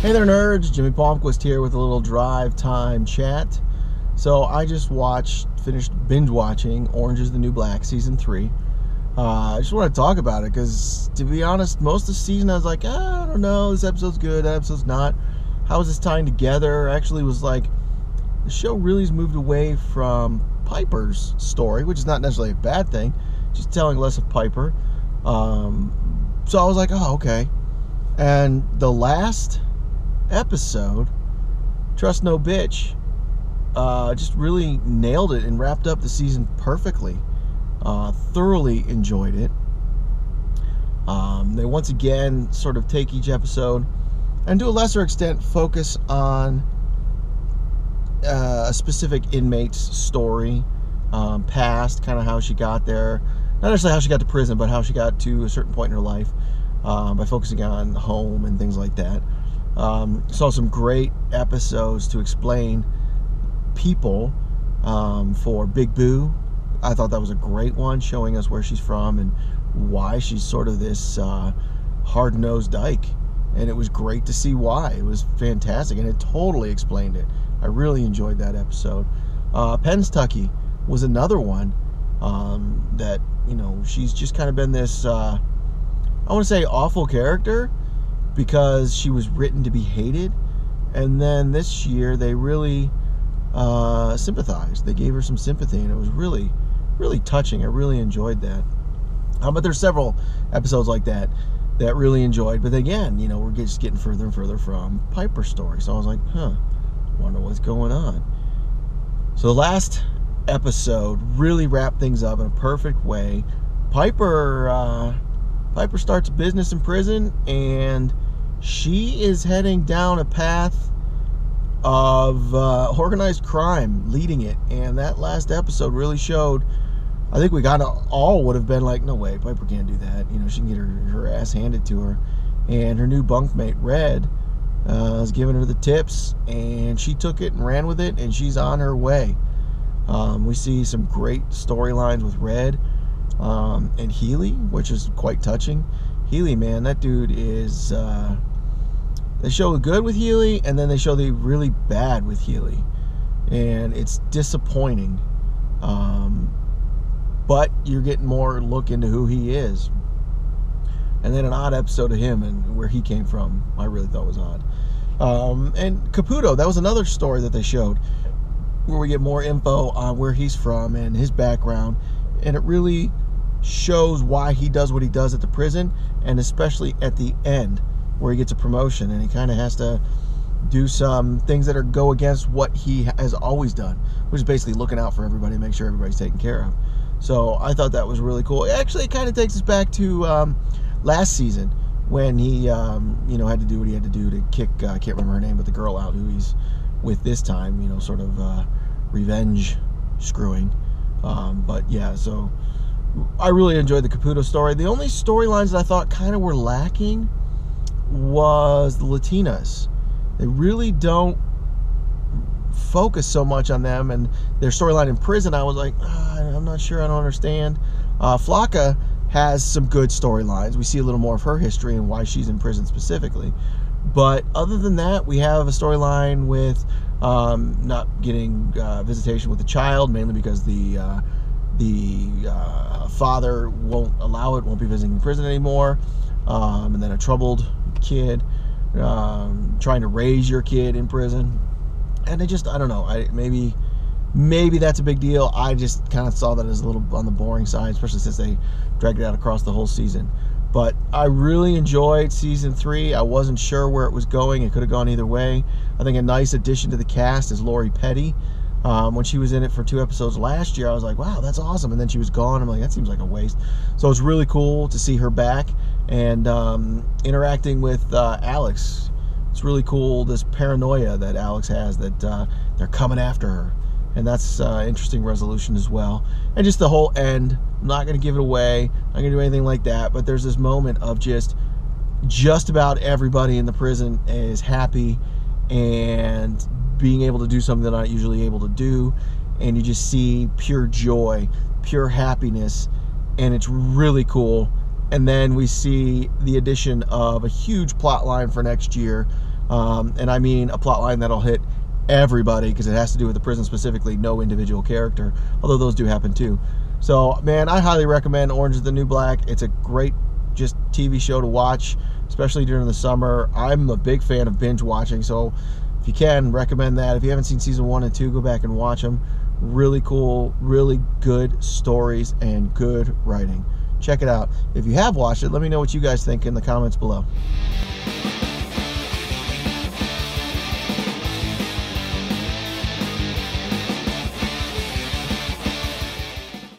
Hey there, nerds. Jimmy Palmquist here with a little drive time chat. So I just finished binge watching Orange is the New Black Season 3. I just want to talk about it because, to be honest, most of the season I was like, I don't know, this episode's good, that episode's not. How is this tying together? Actually was like, the show really has moved away from Piper's story, which is not necessarily a bad thing, just telling less of Piper. So I was like, oh, okay. And the last episode, Trust No Bitch, just really nailed it and wrapped up the season perfectly. Thoroughly enjoyed it. They once again sort of take each episode and to a lesser extent focus on a specific inmate's story, past, kind of how she got there. Not necessarily how she got to prison, but how she got to a certain point in her life, by focusing on home and things like that. Saw some great episodes to explain people, for Big Boo. I thought that was a great one, showing us where she's from and why she's sort of this hard-nosed dyke. And it was great to see why. It was fantastic, and it totally explained it. I really enjoyed that episode. Pennstucky was another one that, you know, she's just kind of been this, I want to say awful character, because she was written to be hated. And then this year they really sympathized. They gave her some sympathy, and it was really, really touching. I really enjoyed that. But there's several episodes like that really enjoyed. But again, you know, we're just getting further and further from Piper's story. So I was like, wonder what's going on. So the last episode really wrapped things up in a perfect way. Piper starts business in prison, and she is heading down a path of organized crime, leading it. And that last episode really showed, I think we all would have been like, no way, Piper can't do that. You know, she can get her ass handed to her. And her new bunkmate, Red, was giving her the tips, and she took it and ran with it, and she's on her way. We see some great storylines with Red and Healy, which is quite touching. Healy, man, that dude is... they show the good with Healy, and then they show the really bad with Healy. And it's disappointing. But you're getting more look into who he is. And then an odd episode of him and where he came from, I really thought was odd. And Caputo, that was another story that they showed, where we get more info on where he's from and his background. And it really shows why he does what he does at the prison, and especially at the end, where he gets a promotion and he kind of has to do some things that go against what he has always done, which is basically looking out for everybody, make sure everybody's taken care of. So I thought that was really cool. Actually, it kind of takes us back to last season, when he had to do what he had to do to kick, I can't remember her name, but the girl out who he's with this time, you know, sort of revenge screwing. But yeah, so I really enjoyed the Caputo story. The only storylines that I thought kind of were lacking was the Latinas. They really don't focus so much on them, and their storyline in prison, I was like, I'm not sure, I don't understand. Flocka has some good storylines. We see a little more of her history and why she's in prison specifically. But other than that, we have a storyline with not getting visitation with the child, mainly because the father won't allow it, won't be visiting in prison anymore. And then a troubled kid trying to raise your kid in prison. And I don't know, maybe that's a big deal. I just kind of saw that as a little on the boring side, especially since they dragged it out across the whole season. But I really enjoyed season 3. I wasn't sure where it was going. It could have gone either way. I think a nice addition to the cast is Lori Petty. When she was in it for 2 episodes last year, I was like, wow, that's awesome. And then she was gone. I'm like, that seems like a waste. So it's really cool to see her back and interacting with Alex. It's really cool, this paranoia that Alex has, that they're coming after her. And that's interesting resolution as well. And just the whole end, I'm not going to give it away, I'm not going to do anything like that, but there's this moment of just about everybody in the prison is happy and being able to do something they're not usually able to do, and you just see pure joy, pure happiness, and it's really cool. And then we see the addition of a huge plot line for next year, And I mean a plot line that'll hit everybody because it has to do with the prison specifically, no individual character, although those do happen too. So, man, I highly recommend Orange is the New Black. It's a great just TV show to watch, especially during the summer. I'm a big fan of binge watching, so if you can, recommend that. If you haven't seen season 1 and 2, go back and watch them. Really cool, really good stories and good writing. Check it out. If you have watched it, let me know what you guys think in the comments below.